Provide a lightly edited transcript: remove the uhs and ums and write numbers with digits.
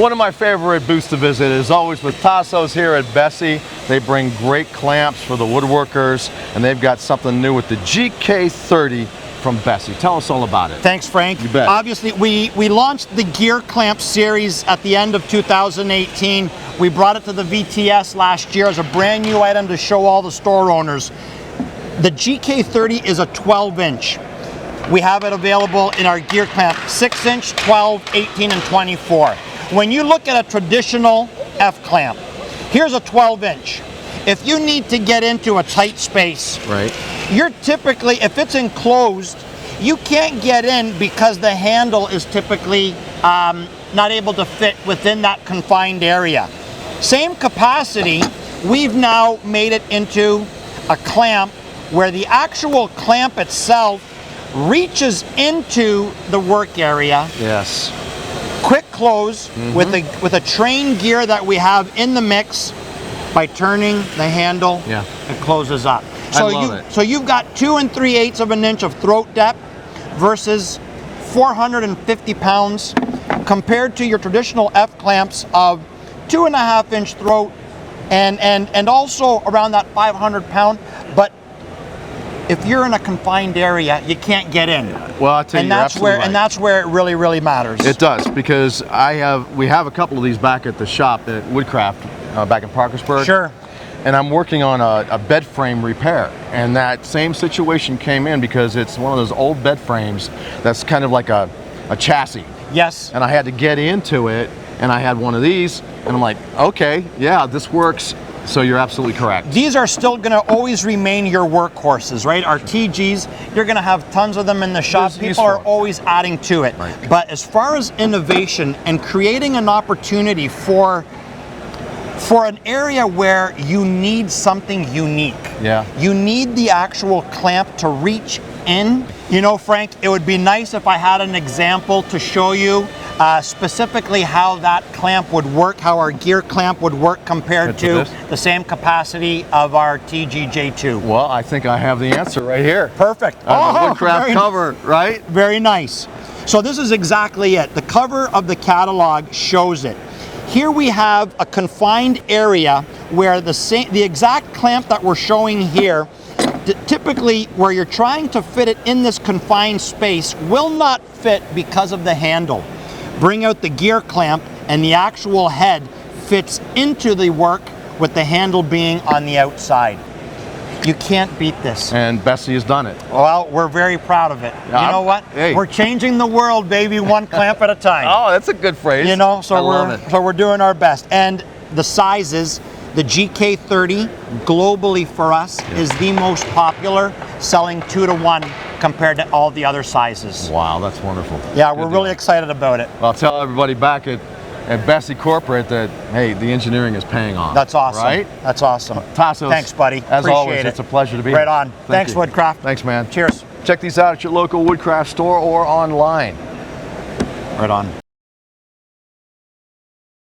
One of my favorite booths to visit is always with Tassos here at Bessey. They bring great clamps for the woodworkers, and they've got something new with the GK30 from Bessey. Tell us all about it. Thanks, Frank. You bet. Obviously, we launched the Gear Clamp series at the end of 2018. We brought it to the VTS last year as a brand new item to show all the store owners. The GK30 is a 12-inch. We have it available in our Gear Clamp 6-inch, 12, 18, and 24. When you look at a traditional F-clamp, here's a 12-inch. If you need to get into a tight space, Right. you're typically, if it's enclosed, you can't get in because the handle is typically not able to fit within that confined area. Same capacity, we've now made it into a clamp where the actual clamp itself reaches into the work area. Yes. Quick close with a train gear that we have in the mix. By turning the handle, Yeah. it closes up. I love it. So you've got 2 3/8 of an inch of throat depth versus 450 pounds compared to your traditional F clamps of 2.5 inch throat and also around that 500 pound. But if you're in a confined area, you can't get in. Well, I tell you, And you're that's absolutely where right. and that's where it really matters. It does, because we have a couple of these back at the shop at Woodcraft back in Parkersburg. Sure. And I'm working on a bed frame repair, and that same situation came in because it's one of those old bed frames that's kind of like a chassis. Yes. And I had to get into it, and I had one of these, and I'm like, okay, yeah, this works. So you're absolutely correct. These are still going to always remain your workhorses, right? Our TGs, you're going to have tons of them in the shop. Those People are useful. always adding to it. Right. But as far as innovation and creating an opportunity for an area where you need something unique. Yeah. You need the actual clamp to reach in. You know, Frank, it would be nice if I had an example to show you specifically how that clamp would work, how our Gear Clamp would work compared To to this? the same capacity of our TGJ2. Well, I think I have the answer right here. Perfect. On the Woodcraft very, cover, right? very nice. So this is exactly it. The cover of the catalog shows it. Here we have a confined area where the exact clamp that we're showing here, typically where you're trying to fit it in this confined space, will not fit because of the handle. Bring out the Gear Clamp and the actual head fits into the work with the handle being on the outside. You can't beat this. And Bessey has done it. Well, we're very proud of it. Yeah, You know what? hey. We're changing the world, baby, one clamp at a time. Oh, that's a good phrase. You know, so I love it. we're doing our best. And the sizes, the GK30 globally for us is the most popular, selling 2 to 1 compared to all the other sizes. Wow, that's wonderful. Yeah, Good we're deal. really excited about it. Well, I'll tell everybody back at Bessey Corporate that, hey, the engineering is paying off. That's awesome. Right? That's awesome. Tassos, Thanks, buddy. As Appreciate always, it. it's a pleasure to be Right here. on. Thanks, you. Woodcraft. Thanks, man. Cheers. Check these out at your local Woodcraft store or online. Right on.